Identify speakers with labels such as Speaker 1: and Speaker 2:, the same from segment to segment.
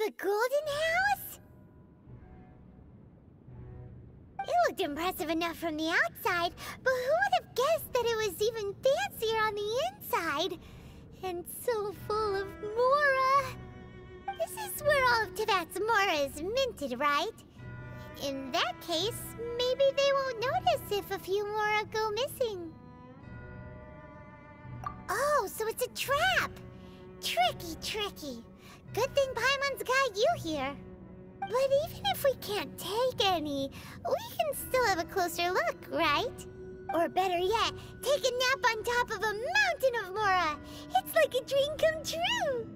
Speaker 1: The golden house? It looked impressive enough from the outside, but who would have guessed that it was even fancier on the inside? And so full of Mora. This is where all of Teyvat's Mora is minted, right? In that case, maybe they won't notice if a few Mora go missing. Oh, so it's a trap! Tricky, tricky. Good thing Paimon's got you here. But even if we can't take any, we can still have a closer look, right? Or better yet, take a nap on top of a mountain of Mora. It's like a dream come true.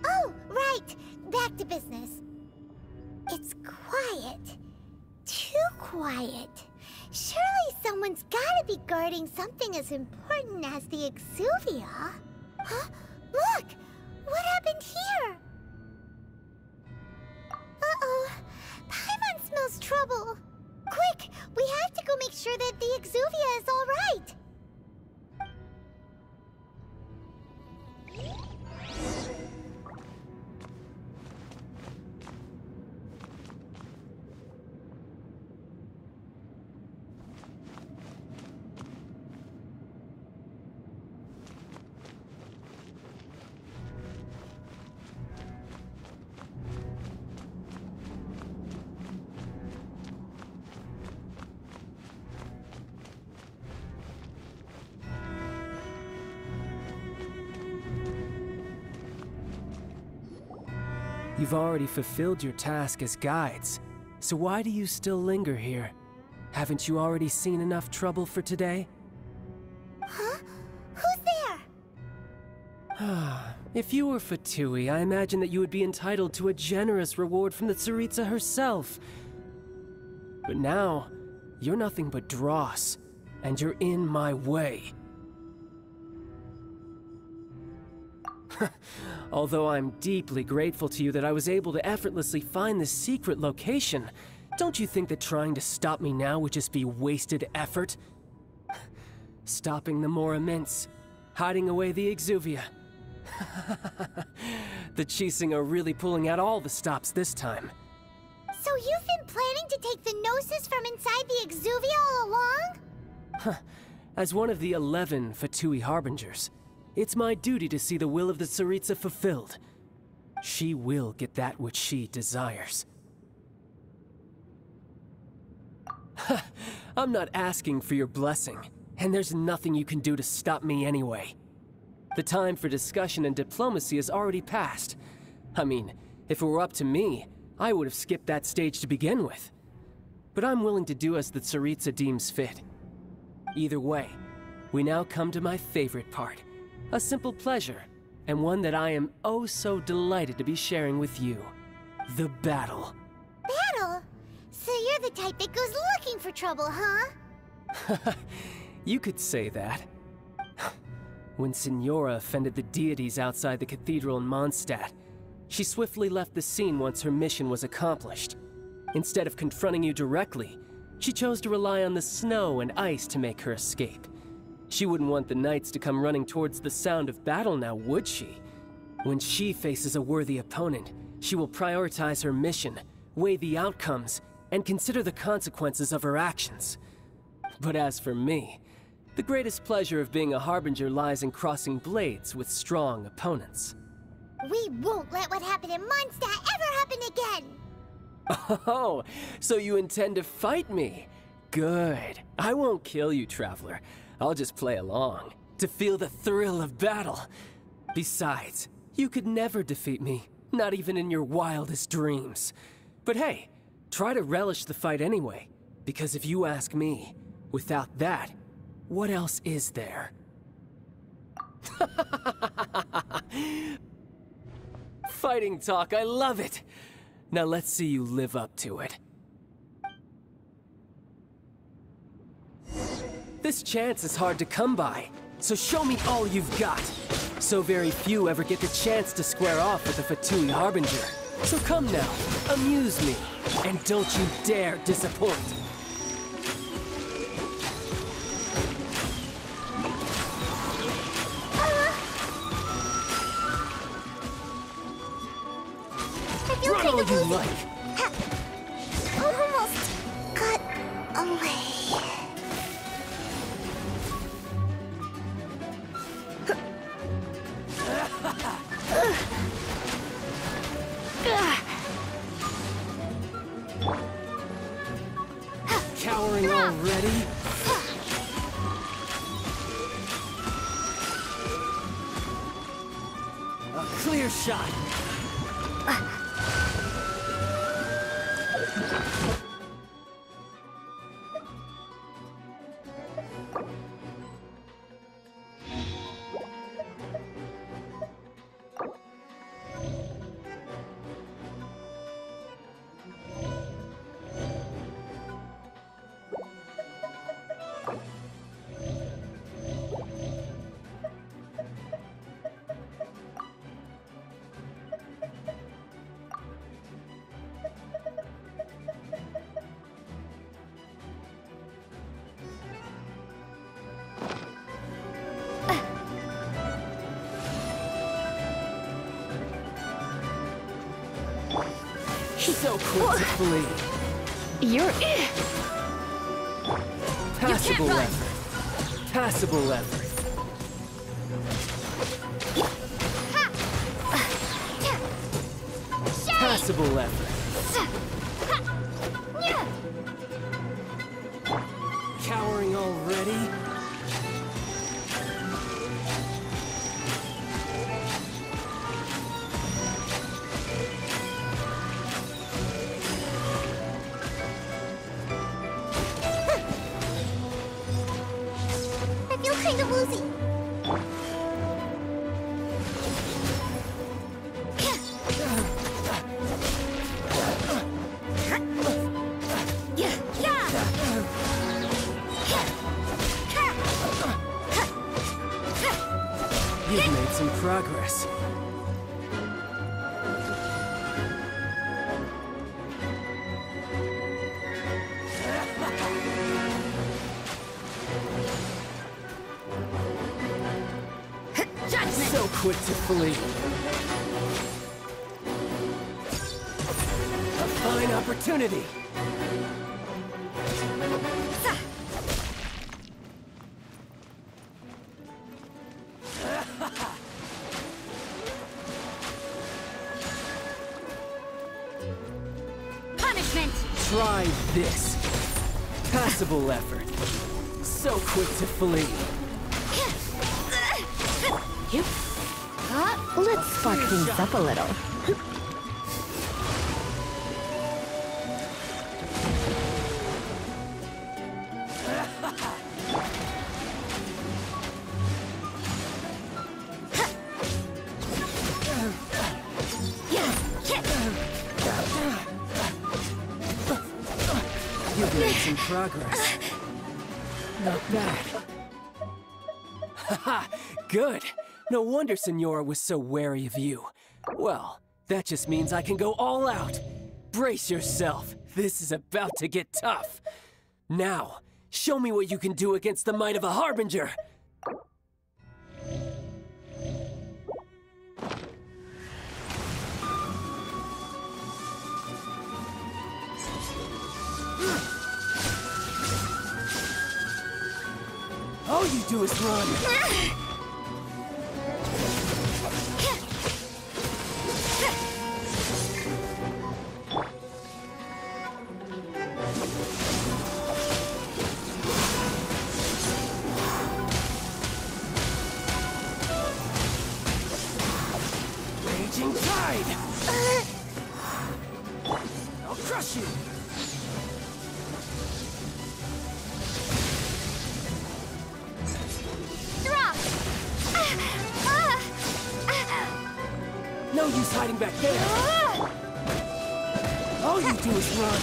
Speaker 1: Oh, right. Back to business. It's quiet. Too quiet. Surely someone's gotta be guarding something as important as the Exuvia. Huh? Look! What happened here? Uh-oh. Paimon smells trouble. Quick! We have to go make sure that the Exuvia is all right.
Speaker 2: You've already fulfilled your task as guides, so why do you still linger here? Haven't you already seen enough trouble for today?
Speaker 1: Huh? Who's there?
Speaker 2: If you were Fatui, I imagine that you would be entitled to a generous reward from the Tsaritsa herself. But now, you're nothing but dross, and you're in my way. Although I'm deeply grateful to you that I was able to effortlessly find this secret location, don't you think that trying to stop me now would just be wasted effort? Stopping the Mora Mints, hiding away the Exuvia. The Chising are really pulling out all the stops this time.
Speaker 1: So you've been planning to take the Gnosis from inside the Exuvia all along?
Speaker 2: As one of the 11 Fatui Harbingers, it's my duty to see the will of the Tsaritsa fulfilled. She will get that which she desires. I'm not asking for your blessing, and there's nothing you can do to stop me anyway. The time for discussion and diplomacy has already passed. I mean, if it were up to me, I would have skipped that stage to begin with. But I'm willing to do as the Tsaritsa deems fit. Either way, we now come to my favorite part. A simple pleasure, and one that I am oh so delighted to be sharing with you. The battle.
Speaker 1: Battle? So you're the type that goes looking for trouble, huh?
Speaker 2: You could say that. When Signora offended the deities outside the cathedral in Mondstadt, she swiftly left the scene once her mission was accomplished. Instead of confronting you directly, she chose to rely on the snow and ice to make her escape. She wouldn't want the knights to come running towards the sound of battle now, would she? When she faces a worthy opponent, she will prioritize her mission, weigh the outcomes, and consider the consequences of her actions. But as for me, the greatest pleasure of being a Harbinger lies in crossing blades with strong opponents.
Speaker 1: We won't let what happened in Mondstadt ever happen again!
Speaker 2: Oh, so you intend to fight me? Good. I won't kill you, Traveler. I'll just play along, to feel the thrill of battle. Besides, you could never defeat me, not even in your wildest dreams. But hey, try to relish the fight anyway, because if you ask me, without that, what else is there? Fighting talk, I love it! Now let's see you live up to it. This chance is hard to come by, so show me all you've got. So very few ever get the chance to square off with a Fatui Harbinger. So come now, amuse me, and don't you dare disappoint. all you like.
Speaker 1: Almost got away.
Speaker 2: Cowering already? A clear shot. So quick to flee.
Speaker 3: You're...
Speaker 2: Passable effort. Passable effort. Passable effort. Cowering already?
Speaker 1: Kind of woozy.
Speaker 2: You've made some progress. So quick to flee. A fine opportunity.
Speaker 3: Punishment!
Speaker 2: Try this. Passable effort. So quick to flee.
Speaker 3: Yep. Let's spark things up a little.
Speaker 2: You've made some progress. Not bad. Haha, good. No wonder Senora was so wary of you. Well, that just means I can go all out. Brace yourself. This is about to get tough. Now, show me what you can do against the might of a Harbinger. All you do is run. Raging tide! I'll crush you! No use hiding back there! All you do is run!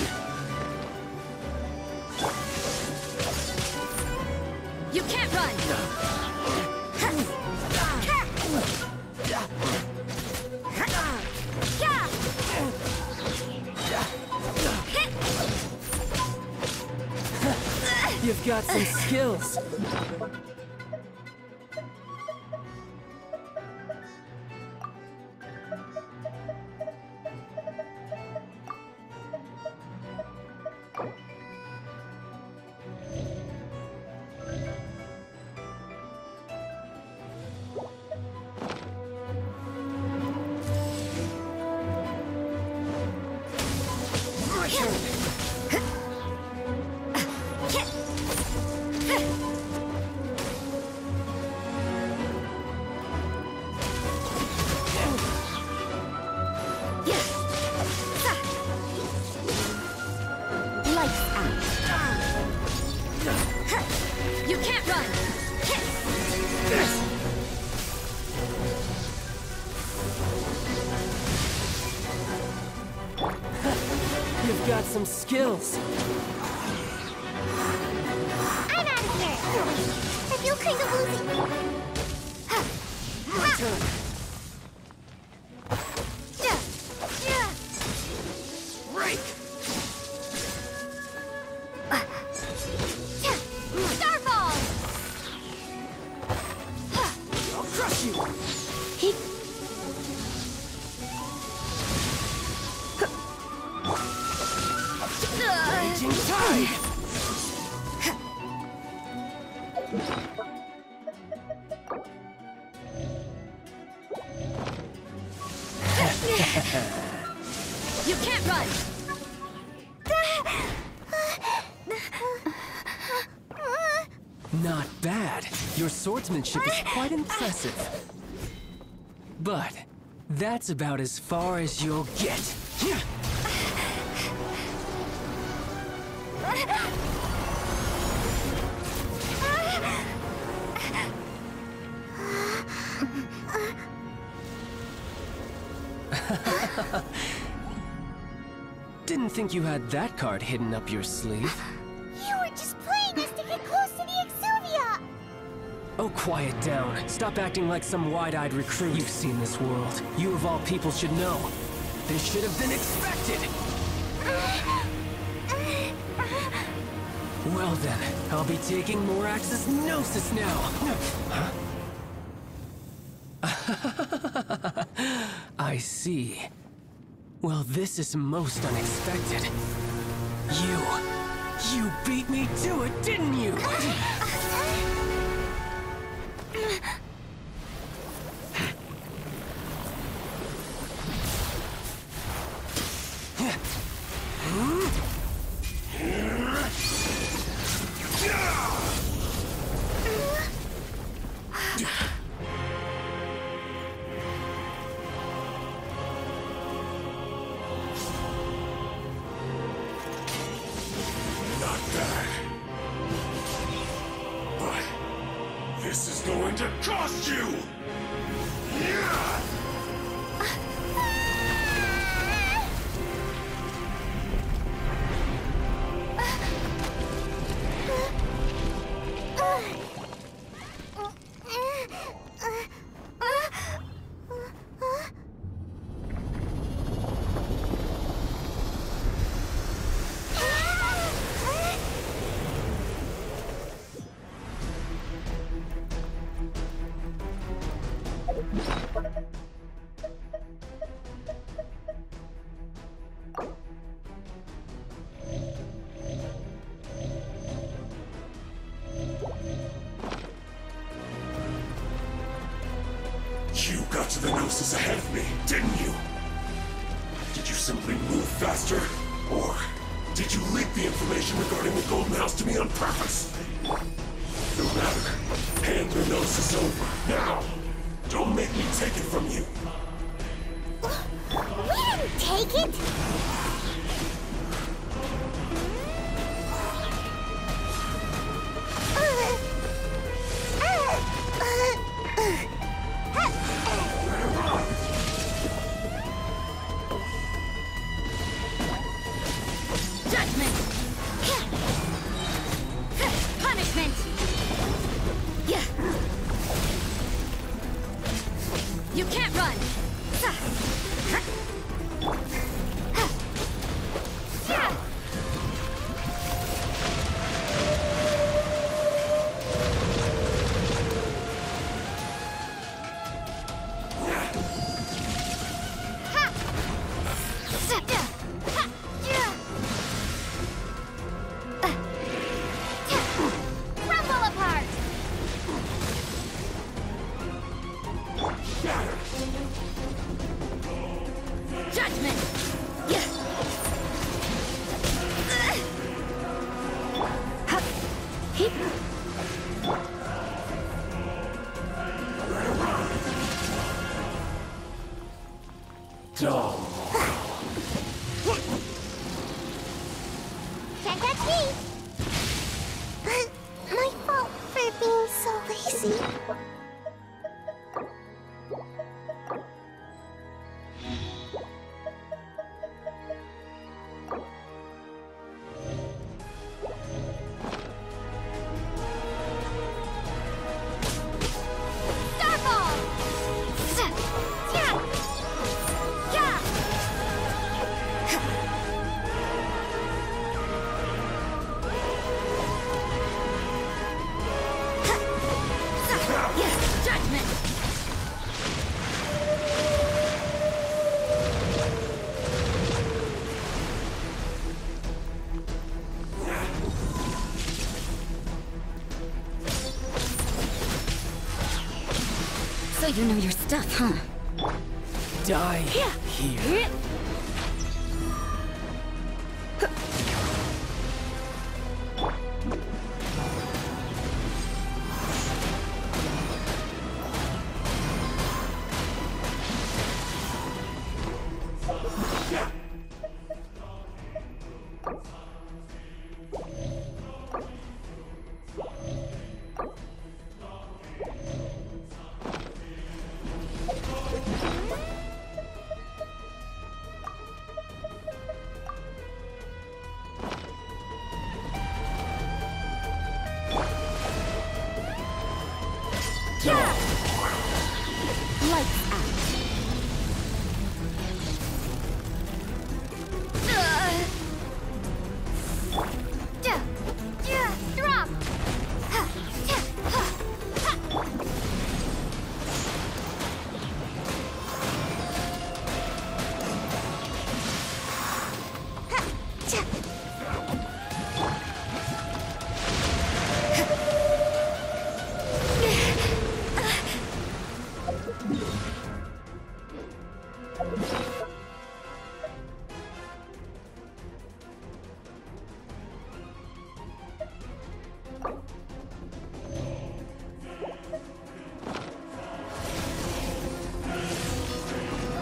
Speaker 3: You can't run!
Speaker 2: You've got some skills. got some skills.
Speaker 1: I'm out of here. I feel kind of woozy.
Speaker 2: My turn. Break!
Speaker 1: Starfall!
Speaker 2: I'll crush you! Raging tide!
Speaker 3: You can't run!
Speaker 2: Not bad. Your swordsmanship is quite impressive. But that's about as far as you'll get. Didn't think you had that card hidden up your sleeve.
Speaker 1: You were just playing us to get close to the Exuvia!
Speaker 2: Oh, quiet down. Stop acting like some wide-eyed recruit. You've seen this world. You of all people should know. This should have been expected! Well then, I'll be taking Morax's Gnosis now! Huh? I see. Well, this is most unexpected. You beat me to it, didn't you?
Speaker 4: This is going to cost you! You got to the Gnosis ahead of me, didn't you? Did you simply move faster? Or did you leak the information regarding the Golden House to me on purpose? No matter. Hand the Gnosis over, now! Don't make me take it from you!
Speaker 1: We didn't take it!
Speaker 3: Judgment! Punishment! Yeah. You can't run!
Speaker 1: Rumble apart!
Speaker 3: Judgment! Yeah.
Speaker 1: Can't catch me! My fault for being so lazy.
Speaker 3: So you know your stuff, huh?
Speaker 2: Die here.
Speaker 3: Lights out.
Speaker 1: Drop!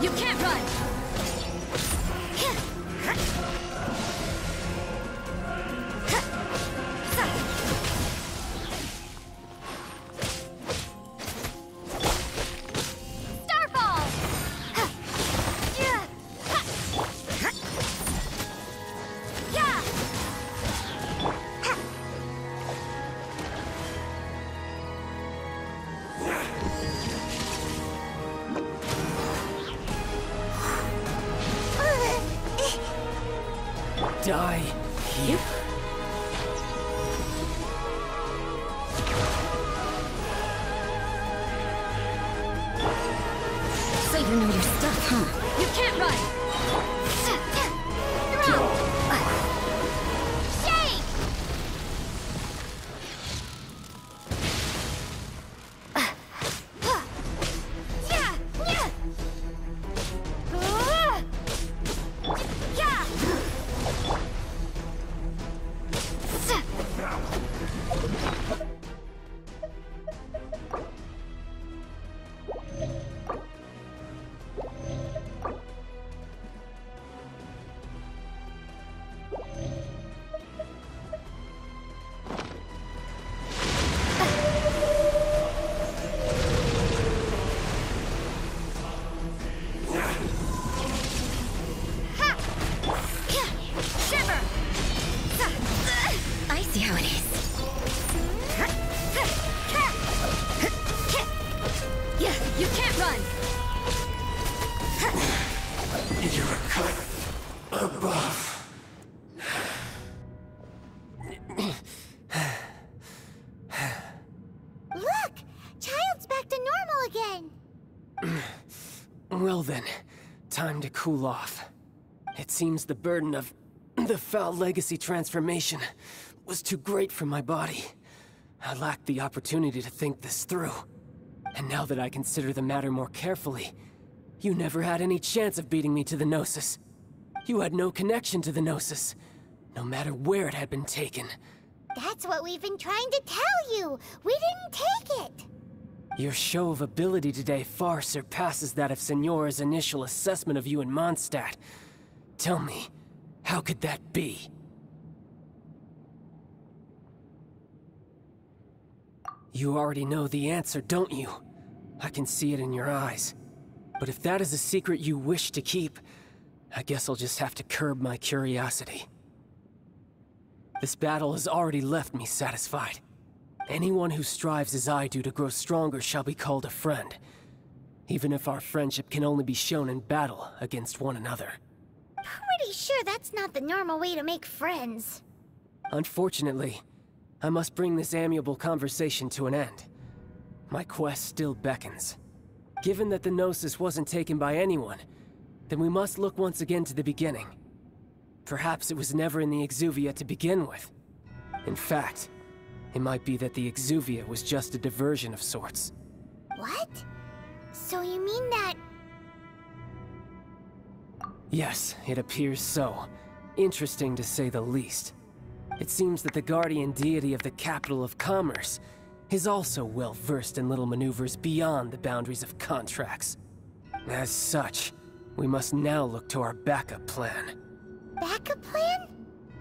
Speaker 3: You can't run!
Speaker 1: Starfall!
Speaker 2: Die here.
Speaker 3: So you know your stuff, huh? You can't run!
Speaker 1: Shake!
Speaker 3: I see how it is. Yeah, you can't run!
Speaker 4: You're a cut above.
Speaker 1: Look! Childe's back to normal again!
Speaker 2: Well then, time to cool off. It seems the burden of the foul legacy transformation was too great for my body. I lacked the opportunity to think this through. And now that I consider the matter more carefully, you never had any chance of beating me to the Gnosis. You had no connection to the Gnosis, no matter where it had been taken.
Speaker 1: That's what we've been trying to tell you! We didn't take it!
Speaker 2: Your show of ability today far surpasses that of Signora's initial assessment of you in Mondstadt. Tell me, how could that be? You already know the answer, don't you? I can see it in your eyes. But if that is a secret you wish to keep, I guess I'll just have to curb my curiosity. This battle has already left me satisfied. Anyone who strives as I do to grow stronger shall be called a friend, even if our friendship can only be shown in battle against one another.
Speaker 1: Pretty sure that's not the normal way to make friends.
Speaker 2: Unfortunately, I must bring this amiable conversation to an end. My quest still beckons. Given that the Gnosis wasn't taken by anyone, then we must look once again to the beginning. Perhaps it was never in the Exuvia to begin with. In fact, it might be that the Exuvia was just a diversion of sorts.
Speaker 1: What? So you mean that...
Speaker 2: Yes, it appears so. Interesting to say the least. It seems that the guardian deity of the capital of commerce is also well versed in little maneuvers beyond the boundaries of contracts. As such, we must now look to our backup plan.
Speaker 1: Backup plan?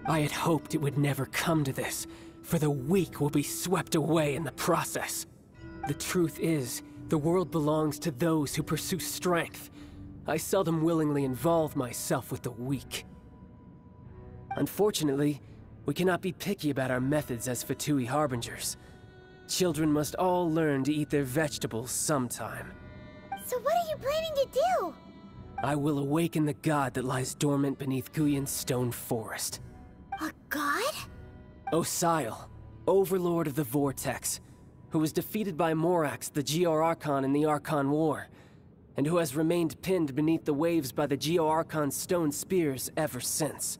Speaker 2: I had hoped it would never come to this, for the weak will be swept away in the process. The truth is, the world belongs to those who pursue strength. I seldom willingly involve myself with the weak. Unfortunately, we cannot be picky about our methods as Fatui Harbingers. Children must all learn to eat their vegetables sometime.
Speaker 1: So what are you planning to do?
Speaker 2: I will awaken the god that lies dormant beneath Guyon's stone forest.
Speaker 1: A god?
Speaker 2: Osial, overlord of the Vortex, who was defeated by Morax, the Geo-Archon in the Archon War, and who has remained pinned beneath the waves by the Geo-Archon's stone spears ever since.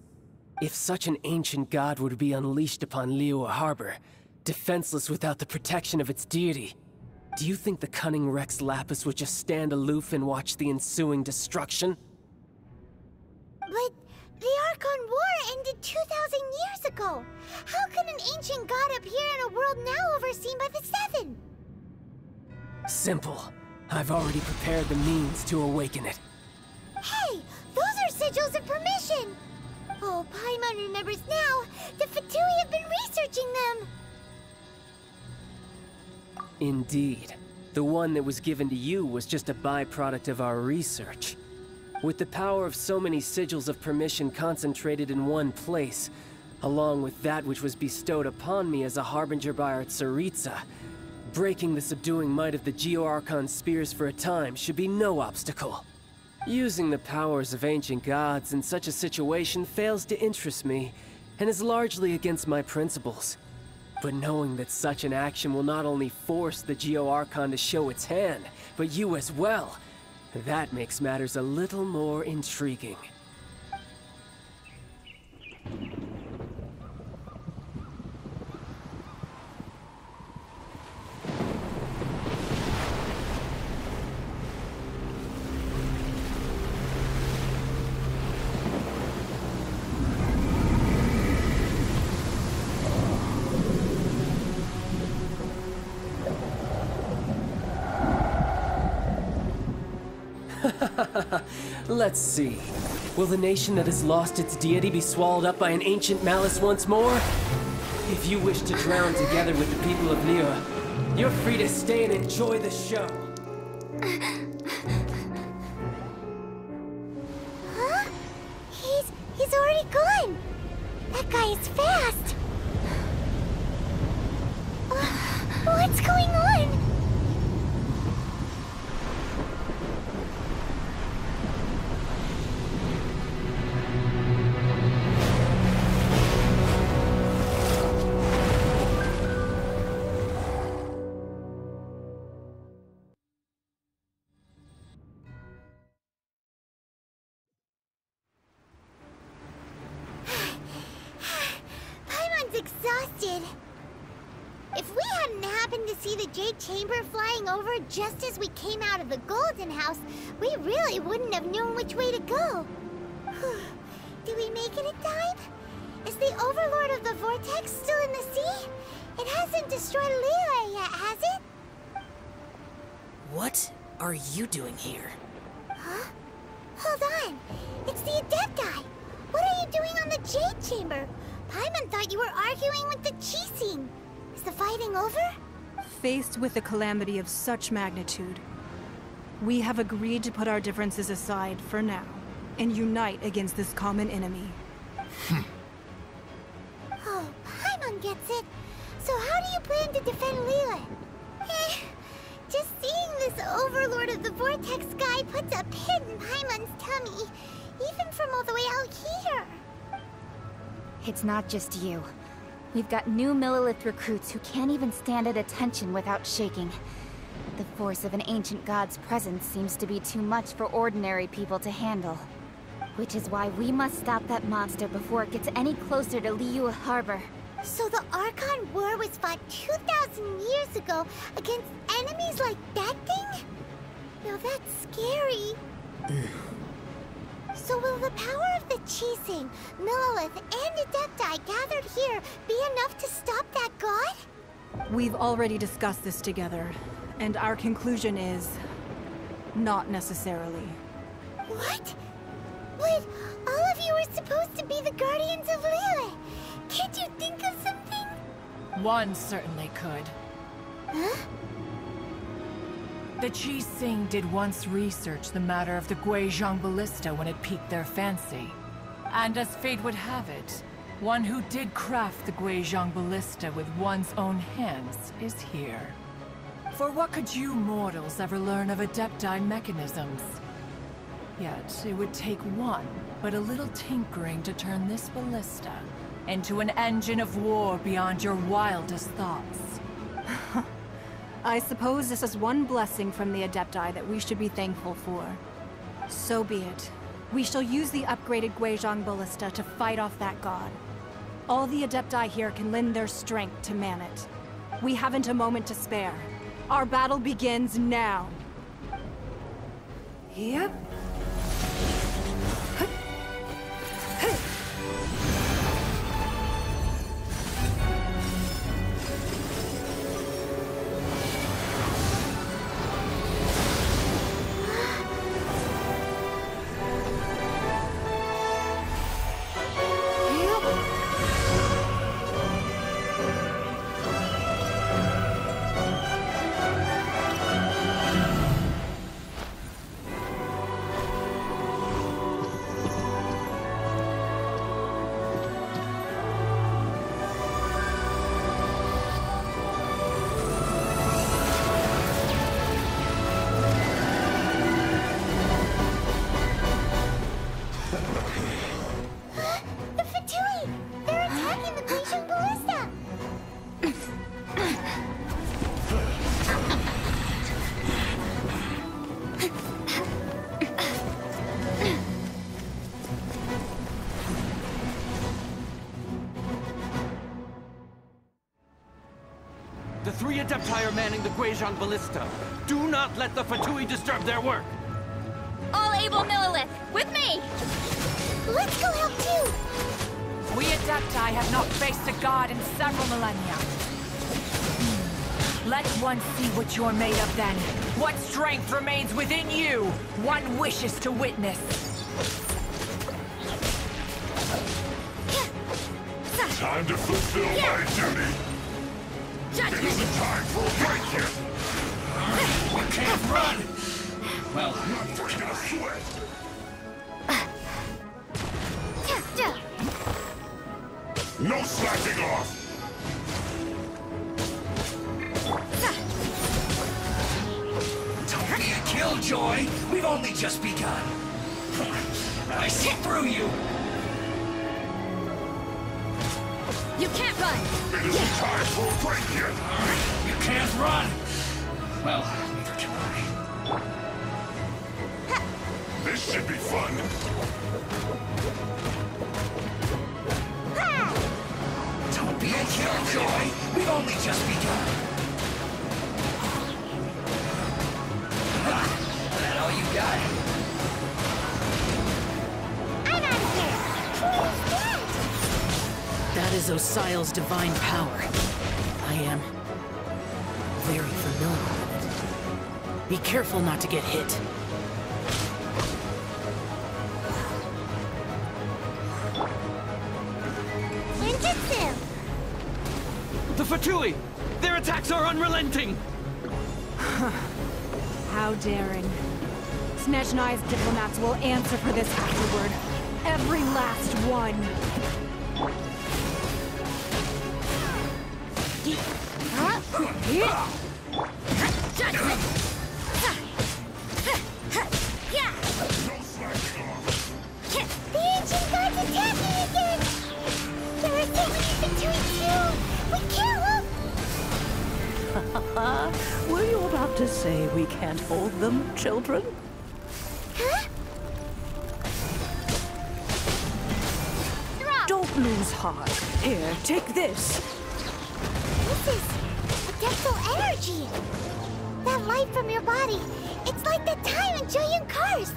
Speaker 2: If such an ancient god were to be unleashed upon Liyue Harbor, defenseless without the protection of its deity, do you think the cunning Rex Lapis would just stand aloof and watch the ensuing destruction?
Speaker 1: But the Archon War ended 2,000 years ago. How can an ancient god appear in a world now overseen by the Seven?
Speaker 2: Simple. I've already prepared the means to awaken it.
Speaker 1: Hey, those are sigils of permission! Oh, Paimon remembers now. The Fatui have been researching them.
Speaker 2: Indeed. The one that was given to you was just a byproduct of our research. With the power of so many sigils of permission concentrated in one place, along with that which was bestowed upon me as a harbinger by our Tsaritsa, breaking the subduing might of the Geo-Archon spears for a time should be no obstacle. Using the powers of ancient gods in such a situation fails to interest me, and is largely against my principles. But knowing that such an action will not only force the Geo-Archon to show its hand, but you as well, that makes matters a little more intriguing. Let's see. Will the nation that has lost its deity be swallowed up by an ancient malice once more? If you wish to drown together with the people of Liyue, you're free to stay and enjoy the show.
Speaker 1: Huh? He's already gone. That guy is fast. What's going on? Exhausted. If we hadn't happened to see the Jade Chamber flying over just as we came out of the Golden House, we really wouldn't have known which way to go. Did we make it in time? Is the Overlord of the Vortex still in the sea? It hasn't destroyed Liyue yet, has it?
Speaker 5: What are you doing here?
Speaker 1: Huh? Hold on. It's the Adepti. What are you doing on the Jade Chamber? Paimon thought you were arguing with the Chising. Is the fighting over?
Speaker 3: Faced with a calamity of such magnitude, we have agreed to put our differences aside for now and unite against this common enemy.
Speaker 1: Oh, Paimon gets it. So how do you plan to defend Liyue? Just seeing this Overlord of the Vortex guy puts a pit in Paimon's tummy, even from all the way out here.
Speaker 6: It's not just you. We've got new Millilith recruits who can't even stand at attention without shaking. The force of an ancient god's presence seems to be too much for ordinary people to handle. Which is why we must stop that monster before it gets any closer to Liyue Harbor.
Speaker 1: So the Archon War was fought 2,000 years ago against enemies like that thing? Now that's scary. So will the power of the Chising, Millelith, and Adepti gathered here be enough to stop that god?
Speaker 3: We've already discussed this together, and our conclusion is... not necessarily.
Speaker 1: What? But all of you are supposed to be the guardians of Lilith. Can't you think of something?
Speaker 7: One certainly could.
Speaker 1: Huh?
Speaker 7: The Chising did once research the matter of the Guizhong Ballista when it piqued their fancy. And as fate would have it, one who did craft the Guizhong Ballista with one's own hands is here. For what could you mortals ever learn of Adepti mechanisms? Yet, it would take one, but a little tinkering to turn this ballista into an engine of war beyond your wildest thoughts.
Speaker 3: I suppose this is one blessing from the Adepti that we should be thankful for. So be it. We shall use the upgraded Guizhong Ballista to fight off that god. All the Adepti here can lend their strength to man it. We haven't a moment to spare. Our battle begins now. Yep.
Speaker 8: The three Adepti are manning the Guizhong Ballista. Do not let the Fatui disturb their work!
Speaker 6: All able Millelith, with me!
Speaker 1: Let's go help too!
Speaker 7: We Adepti have not faced a god in several millennia. Let one see what you're made of then. What strength remains within you, one wishes to witness.
Speaker 4: Time to fulfill my duty. It isn't time for a break yet.
Speaker 5: We can't run! Well,
Speaker 4: We're gonna sweat. No slacking off.
Speaker 5: don't be a killjoy! We've only just begun. I see through you!
Speaker 6: You can't run!
Speaker 4: It isn't time for a break yet.
Speaker 5: You can't run! Well, neither can I.
Speaker 4: This should be fun.
Speaker 5: Don't be a killjoy! We've only just begun. Is that all you got?
Speaker 1: I'm out of here! Who's that?
Speaker 5: That is Osial's divine power. I am very familiar with it. Be careful not to get hit.
Speaker 1: Ninjutsu!
Speaker 8: The Fatui! Their attacks are unrelenting!
Speaker 3: How daring. Snezhnai's diplomats will answer for this afterward. Every last one.
Speaker 4: No slacking off.
Speaker 1: The ancient god's attacking again! There are so many Fatui too! We can't look!
Speaker 9: Were you about to say we can't hold them, children?
Speaker 1: Huh?
Speaker 9: Don't lose heart. Here, take this.
Speaker 1: This is Adeptal energy! That light from your body, It's like that time in Julian Karst!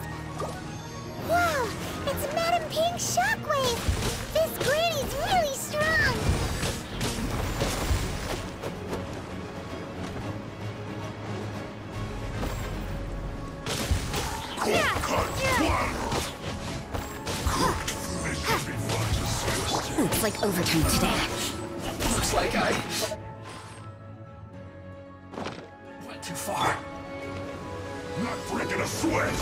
Speaker 1: Wow! It's Madame Ping's shockwave! This granny's really strong!
Speaker 6: Looks like overtime today.
Speaker 4: Looks like I went too far. Not breaking a sweat.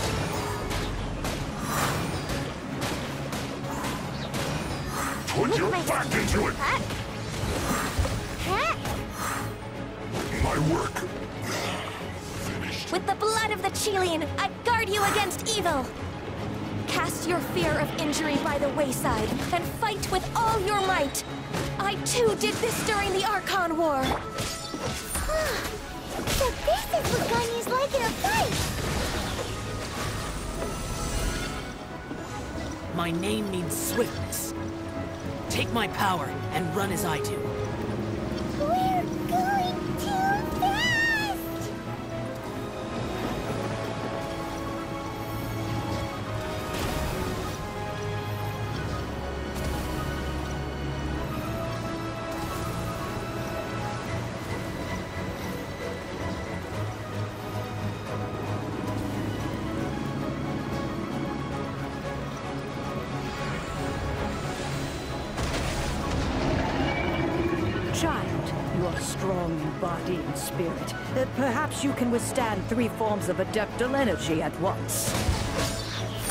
Speaker 4: Put your back into it. My work finished.
Speaker 10: With the blood of the Chilean, I guard you against evil. Cast your fear of injury by the wayside, and fight with all your might. I too did this during the Archon War.
Speaker 1: So this is what Ganya's like in a fight!
Speaker 5: My name means swiftness. Take my power and run as I do.
Speaker 1: We're going too fast!
Speaker 9: Child, you are strong in body and spirit. Perhaps you can withstand 3 forms of adeptal energy at once.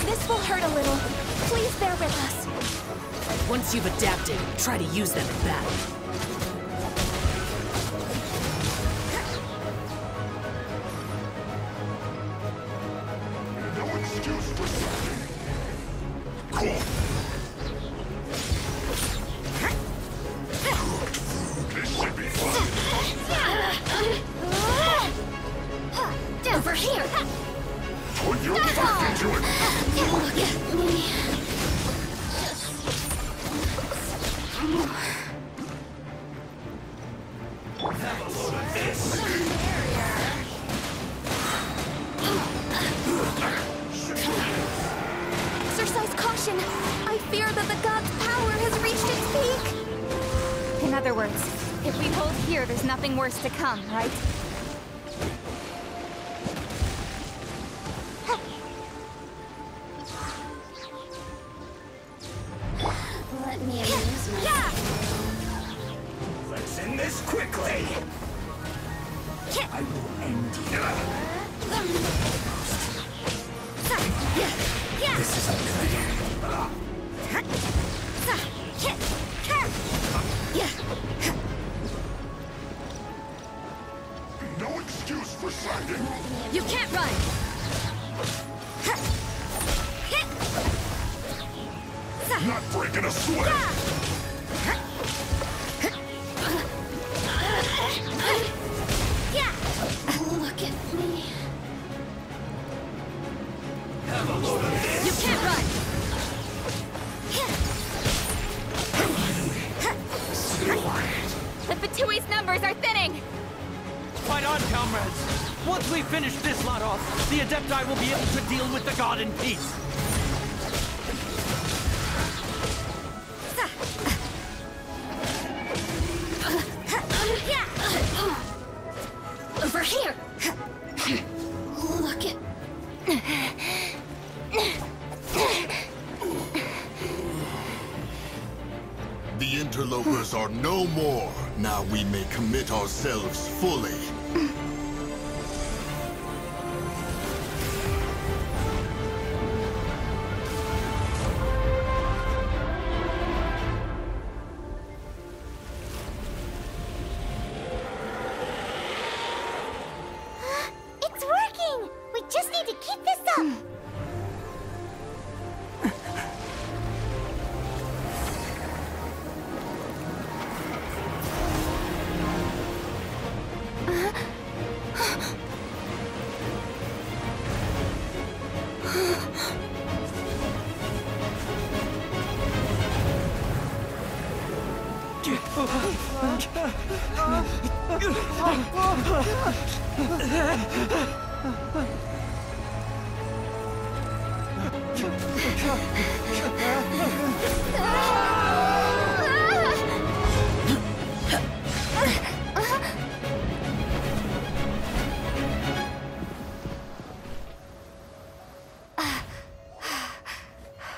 Speaker 10: This will hurt a little. Please bear with us.
Speaker 5: Once you've adapted, try to use them in battle.
Speaker 4: No excuse for something. Cool. This should be fun.
Speaker 1: Over here!
Speaker 4: Put your back into it.
Speaker 1: Look at me.
Speaker 4: Have a load of this.
Speaker 10: Exercise caution. I fear that the god's power has reached its peak.
Speaker 6: In other words, if we hold here, there's nothing worse to come, right?
Speaker 1: Let me amuse myself.
Speaker 4: Let's end this quickly. I will end you. This isn't good. No excuse for sliding.
Speaker 10: You can't run.
Speaker 4: Not breaking a sweat.
Speaker 1: Look at me.
Speaker 4: Have a load of this.
Speaker 10: You can't run.
Speaker 6: The Fatui's numbers are thinning!
Speaker 8: Fight on, comrades! Once we finish this lot off, the Adepti will be able to deal with the god in peace.
Speaker 1: Over here! Look at...
Speaker 11: The interlopers are no more. Now we may commit ourselves fully.
Speaker 1: It's working! We just need to keep this up!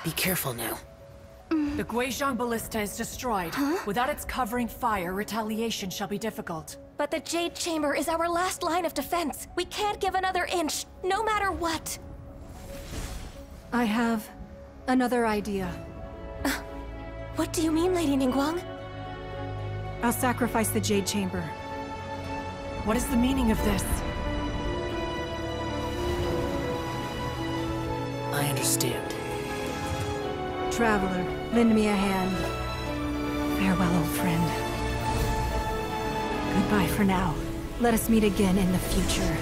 Speaker 5: Be careful now.
Speaker 7: The Guizhong Ballista is destroyed. Without its covering fire, retaliation shall be difficult.
Speaker 10: But the Jade Chamber is our last line of defense. We can't give another inch, no matter what.
Speaker 3: I have another idea.
Speaker 10: What do you mean, Lady Ningguang?
Speaker 3: I'll sacrifice the Jade Chamber.
Speaker 7: What is the meaning of this?
Speaker 5: I understand.
Speaker 3: Traveler, lend me a hand. Farewell, old friend. Goodbye for now. Let us meet again in the future.